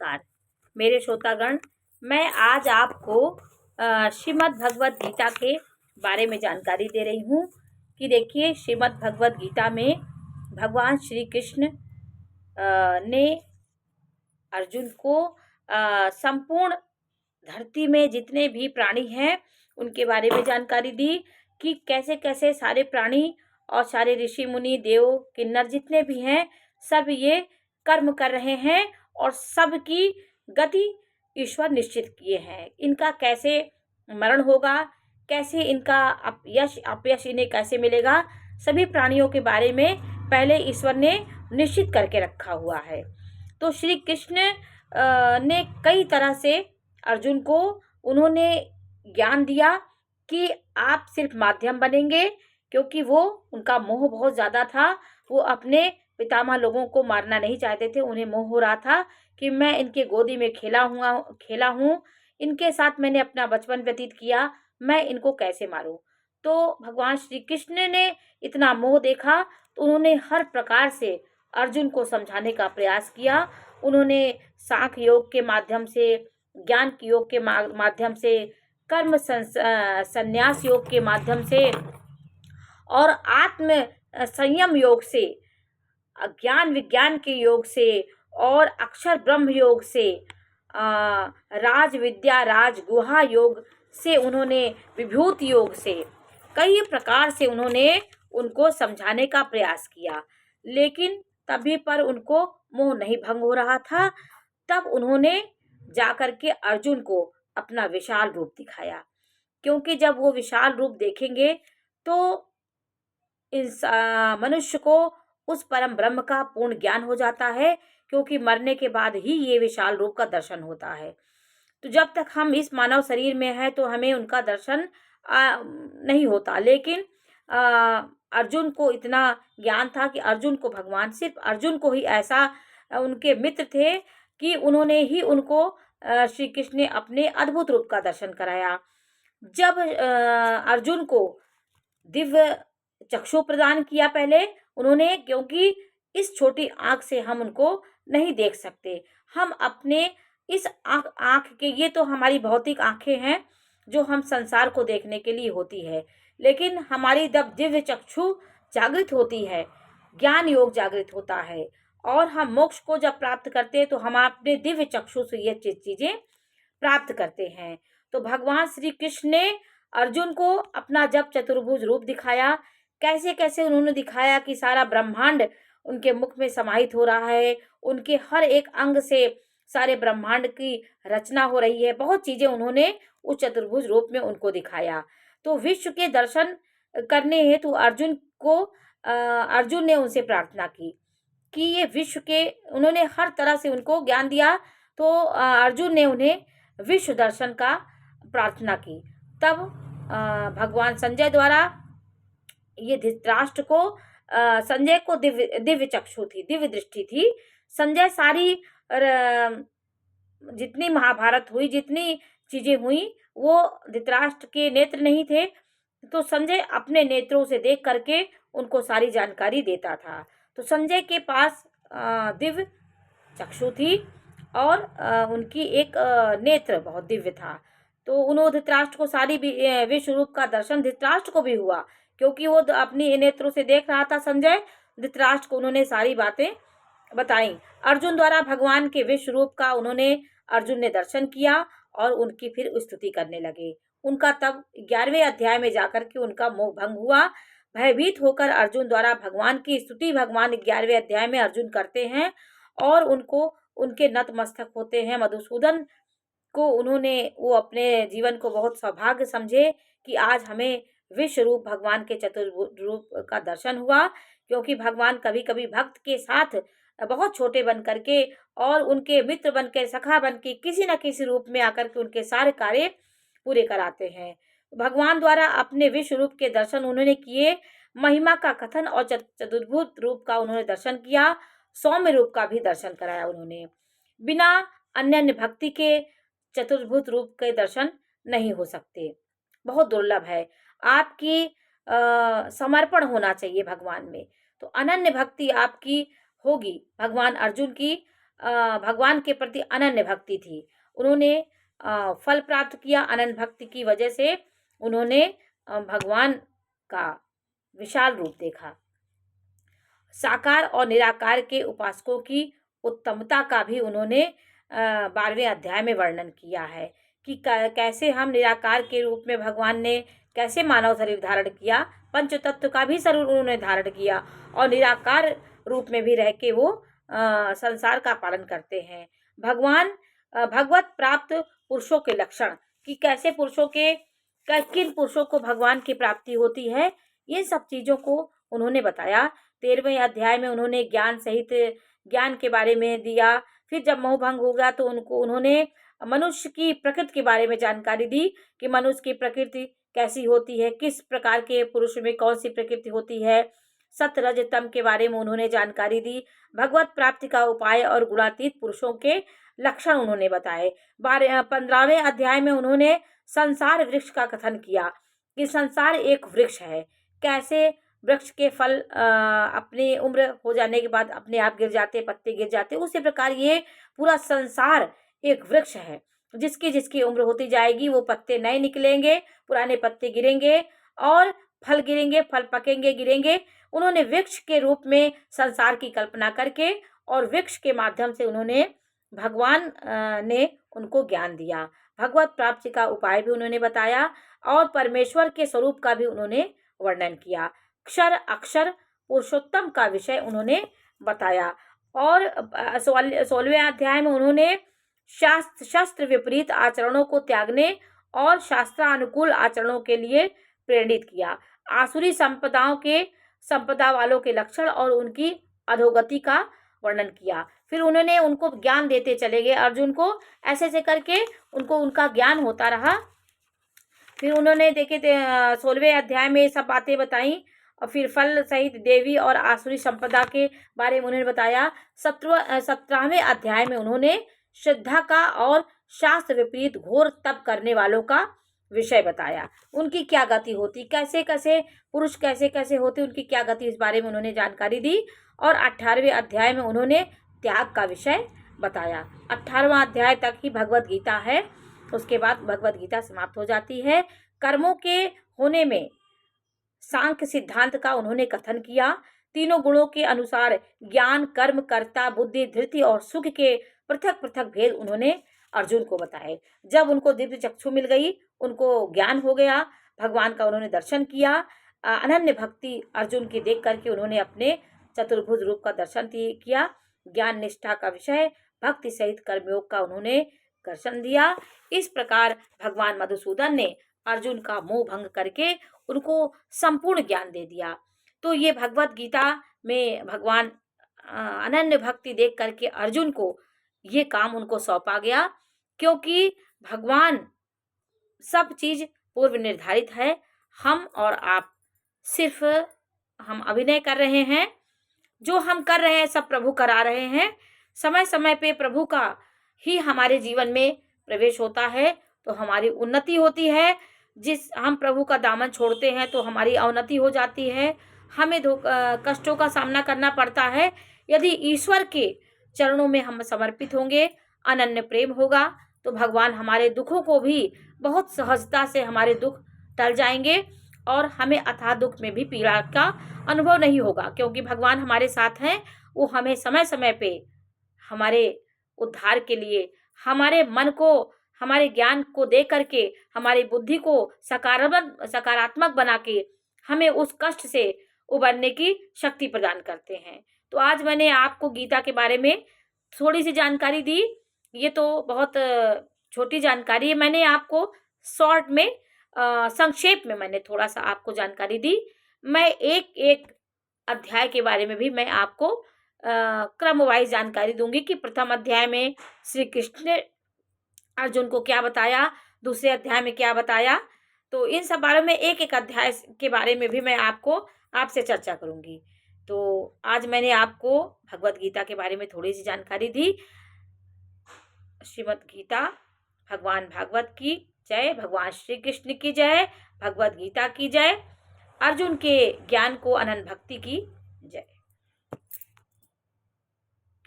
नमस्कार मेरे श्रोतागण। मैं आज आपको श्रीमद् भगवत गीता के बारे में जानकारी दे रही हूँ कि देखिए, श्रीमद् भगवत गीता में भगवान श्री कृष्ण ने अर्जुन को संपूर्ण धरती में जितने भी प्राणी हैं उनके बारे में जानकारी दी कि कैसे कैसे सारे प्राणी और सारे ऋषि मुनि देव किन्नर जितने भी हैं सब ये कर्म कर रहे हैं और सबकी गति ईश्वर निश्चित किए हैं। इनका कैसे मरण होगा, कैसे इनका यश अपयश इन्हें कैसे मिलेगा, सभी प्राणियों के बारे में पहले ईश्वर ने निश्चित करके रखा हुआ है। तो श्री कृष्ण ने कई तरह से अर्जुन को उन्होंने ज्ञान दिया कि आप सिर्फ माध्यम बनेंगे, क्योंकि वो उनका मोह बहुत ज़्यादा था। वो अपने पितामह लोगों को मारना नहीं चाहते थे। उन्हें मोह हो रहा था कि मैं इनके गोदी में खेला हूँ, इनके साथ मैंने अपना बचपन व्यतीत किया, मैं इनको कैसे मारूं। तो भगवान श्री कृष्ण ने इतना मोह देखा तो उन्होंने हर प्रकार से अर्जुन को समझाने का प्रयास किया। उन्होंने सांख्य योग के माध्यम से, ज्ञान के योग के माध्यम से, कर्म संन्यास योग के माध्यम से और आत्म संयम योग से, ज्ञान विज्ञान के योग से और अक्षर ब्रह्म योग से, राज विद्या राज गुहा योग से, उन्होंने विभूति योग से, कई प्रकार से उन्होंने उनको समझाने का प्रयास किया। लेकिन तभी पर उनको मोह नहीं भंग हो रहा था। तब उन्होंने जाकर के अर्जुन को अपना विशाल रूप दिखाया, क्योंकि जब वो विशाल रूप देखेंगे तो इस मनुष्य को उस परम ब्रह्म का पूर्ण ज्ञान हो जाता है, क्योंकि मरने के बाद ही ये विशाल रूप का दर्शन होता है। तो जब तक हम इस मानव शरीर में हैं तो हमें उनका दर्शन नहीं होता। लेकिन अर्जुन को इतना ज्ञान था कि अर्जुन को भगवान सिर्फ अर्जुन को ही ऐसा उनके मित्र थे कि उन्होंने ही उनको श्री कृष्ण ने अपने अद्भुत रूप का दर्शन कराया। जब अर्जुन को दिव्य चक्षु प्रदान किया पहले उन्होंने, क्योंकि इस छोटी आंख से हम उनको नहीं देख सकते। हम अपने इस आंख के, ये तो हमारी भौतिक आंखें हैं जो हम संसार को देखने के लिए होती है, लेकिन हमारी जब दिव्य चक्षु जागृत होती है, ज्ञान योग जागृत होता है और हम मोक्ष को जब प्राप्त करते हैं तो हम अपने दिव्य चक्षु से ये चीजें प्राप्त करते हैं। तो भगवान श्री कृष्ण ने अर्जुन को अपना जब चतुर्भुज रूप दिखाया, कैसे कैसे उन्होंने दिखाया कि सारा ब्रह्मांड उनके मुख में समाहित हो रहा है, उनके हर एक अंग से सारे ब्रह्मांड की रचना हो रही है। बहुत चीजें उन्होंने उस चतुर्भुज रूप में उनको दिखाया। तो विश्व के दर्शन करने हेतु अर्जुन ने उनसे प्रार्थना की कि ये विश्व के, उन्होंने हर तरह से उनको ज्ञान दिया। तो अर्जुन ने उन्हें विश्व दर्शन का प्रार्थना की। तब भगवान संजय द्वारा ये धृतराष्ट्र को, संजय को दिव्य चक्षु थी, दिव्य दृष्टि थी। संजय सारी जितनी महाभारत हुई, जितनी चीजें हुई, वो धृतराष्ट्र के नेत्र नहीं थे, तो संजय अपने नेत्रों से देख करके उनको सारी जानकारी देता था। तो संजय के पास दिव्य चक्षु थी और उनकी एक नेत्र बहुत दिव्य था। तो उन्होंने धृतराष्ट्र को सारी विश्व रूप का दर्शन धृतराष्ट्र को भी हुआ, क्योंकि वो अपनी नेत्रों से देख रहा था संजय। धृतराष्ट्र को उन्होंने सारी बातें बताई। अर्जुन द्वारा भगवान के विश्व रूप का अर्जुन ने दर्शन किया और उनकी फिर स्तुति करने लगे। उनका तब 11वें अध्याय में जाकर के उनका मोह भंग हुआ। भयभीत होकर अर्जुन द्वारा भगवान की स्तुति भगवान 11वें अध्याय में अर्जुन करते हैं और उनके नतमस्तक होते हैं। मधुसूदन को वो अपने जीवन को बहुत सौभाग्य समझे कि आज हमें विश्व रूप भगवान के चतुर्भुज रूप का दर्शन हुआ, क्योंकि भगवान कभी कभी भक्त के साथ बहुत छोटे बन करके और उनके मित्र बन के, सखा बन के, किसी न किसी रूप में आकर के उनके सारे कार्य पूरे कराते हैं। भगवान द्वारा अपने विश्व रूप के दर्शन उन्होंने किए, महिमा का कथन और चतुर्भुज रूप का उन्होंने दर्शन किया, सौम्य रूप का भी दर्शन कराया उन्होंने। बिना अन्य भक्ति के चतुर्भुज रूप के दर्शन नहीं हो सकते, बहुत दुर्लभ है। आपकी समर्पण होना चाहिए भगवान में, तो अनन्य भक्ति आपकी होगी। भगवान अर्जुन की भगवान के प्रति अनन्य भक्ति थी। उन्होंने फल प्राप्त किया। अनन्य भक्ति की वजह से उन्होंने भगवान का विशाल रूप देखा। साकार और निराकार के उपासकों की उत्तमता का भी उन्होंने 12वें अध्याय में वर्णन किया है कि कैसे हम निराकार के रूप में भगवान ने कैसे मानव शरीर धारण किया, पंच तत्व का भी शरीर उन्होंने धारण किया और निराकार रूप में भी रह के वो संसार का पालन करते हैं। भगवान भगवत प्राप्त पुरुषों के लक्षण कि कैसे किन पुरुषों को भगवान की प्राप्ति होती है, ये सब चीज़ों को उन्होंने बताया। 13वें अध्याय में उन्होंने ज्ञान सहित ज्ञान के बारे में दिया। फिर जब मोहभंग हो गया तो उन्होंने मनुष्य की प्रकृति के बारे में जानकारी दी कि मनुष्य की प्रकृति कैसी होती है, किस प्रकार के पुरुष में कौन सी प्रकृति होती है। सत्य रज तम के बारे में उन्होंने जानकारी दी। भगवत प्राप्ति का उपाय और गुणातीत पुरुषों के लक्षण उन्होंने बताए। 15वें अध्याय में उन्होंने संसार वृक्ष का कथन किया कि संसार एक वृक्ष है, कैसे वृक्ष के फल अपनी उम्र हो जाने के बाद अपने आप गिर जाते, पत्ते गिर जाते, उसी प्रकार ये पूरा संसार एक वृक्ष है। जिसकी उम्र होती जाएगी वो पत्ते नए निकलेंगे, पुराने पत्ते गिरेंगे और फल गिरेंगे, फल पकेंगे, गिरेंगे। उन्होंने वृक्ष के रूप में संसार की कल्पना करके और वृक्ष के माध्यम से उन्होंने भगवान ने उनको ज्ञान दिया। भगवत प्राप्ति का उपाय भी उन्होंने बताया और परमेश्वर के स्वरूप का भी उन्होंने वर्णन किया। अक्षर अक्षर पुरुषोत्तम का विषय उन्होंने बताया। और 16वें अध्याय में उन्होंने शास्त्र विपरीत आचरणों को त्यागने और शास्त्रानुकूल आचरणों के लिए प्रेरित किया। आसुरी संपदा वालों के लक्षण और उनकी अधोगति का वर्णन किया। फिर उन्होंने उनको ज्ञान देते चले गए, अर्जुन को ऐसे करके उनका ज्ञान होता रहा। फिर उन्होंने 16वें अध्याय में सब बातें बताई और फिर फल सहित देवी और आसुरी संपदा के बारे में उन्होंने बताया। 17वें अध्याय में उन्होंने श्रद्धा का और शास्त्र विपरीत घोर तप करने वालों का विषय बताया। उनकी क्या गति होती, कैसे पुरुष कैसे होते, उनकी क्या गति, इस बारे में उन्होंने जानकारी दी। और 18वें अध्याय में उन्होंने त्याग का विषय बताया। 18वां अध्याय तक ही भगवत गीता है, उसके बाद भगवत गीता समाप्त हो जाती है। कर्मों के होने में सांख्य सिद्धांत का उन्होंने कथन किया। तीनों गुणों के अनुसार ज्ञान, कर्म, कर्ता, बुद्धि, धृति और सुख के पृथक पृथक भेद उन्होंने अर्जुन को बताए। जब उनको दिव्य चक्षु मिल गई, उनको ज्ञान हो गया, भगवान का उन्होंने दर्शन किया। अनन्य भक्ति अर्जुन की देख करके उन्होंने अपने चतुर्भुज रूप का दर्शन किया। ज्ञान निष्ठा का विषय, भक्ति सहित कर्मयोग का उन्होंने दर्शन दिया। इस प्रकार भगवान मधुसूदन ने अर्जुन का मोह भंग करके उनको संपूर्ण ज्ञान दे दिया। तो ये भगवत गीता में भगवान अनन्य भक्ति देख करके अर्जुन को ये काम उनको सौंपा गया, क्योंकि भगवान सब चीज पूर्व निर्धारित है। हम और आप सिर्फ हम अभिनय कर रहे हैं, जो हम कर रहे हैं सब प्रभु करा रहे हैं। समय समय पे प्रभु का ही हमारे जीवन में प्रवेश होता है तो हमारी उन्नति होती है। जिस हम प्रभु का दामन छोड़ते हैं तो हमारी अवनति हो जाती है, हमें कष्टों का सामना करना पड़ता है। यदि ईश्वर के चरणों में हम समर्पित होंगे, अनन्य प्रेम होगा, तो भगवान हमारे दुखों को भी बहुत सहजता से हमारे दुख टल जाएंगे और हमें अथाह दुख में भी पीड़ा का अनुभव नहीं होगा, क्योंकि भगवान हमारे साथ हैं। वो हमें समय समय पे हमारे उद्धार के लिए, हमारे मन को, हमारे ज्ञान को दे करके, हमारी बुद्धि को सकारात्मक बना के हमें उस कष्ट से उबरने की शक्ति प्रदान करते हैं। तो आज मैंने आपको गीता के बारे में थोड़ी सी जानकारी दी। ये तो बहुत छोटी जानकारी है, मैंने आपको शॉर्ट में संक्षेप में मैंने थोड़ा सा आपको जानकारी दी। मैं एक एक अध्याय के बारे में भी मैं आपको क्रम वाइज जानकारी दूंगी कि प्रथम अध्याय में श्री कृष्ण ने अर्जुन को क्या बताया, दूसरे अध्याय में क्या बताया। तो इन सब बारे में एक एक अध्याय के बारे में भी मैं आपसे चर्चा करूंगी। तो आज मैंने आपको भगवत गीता के बारे में थोड़ी सी जानकारी दी। श्रीमद् गीता भगवान भागवत की जय, भगवान श्री कृष्ण की जय, भगवत गीता की जय, अर्जुन के ज्ञान को अनंत भक्ति की जय।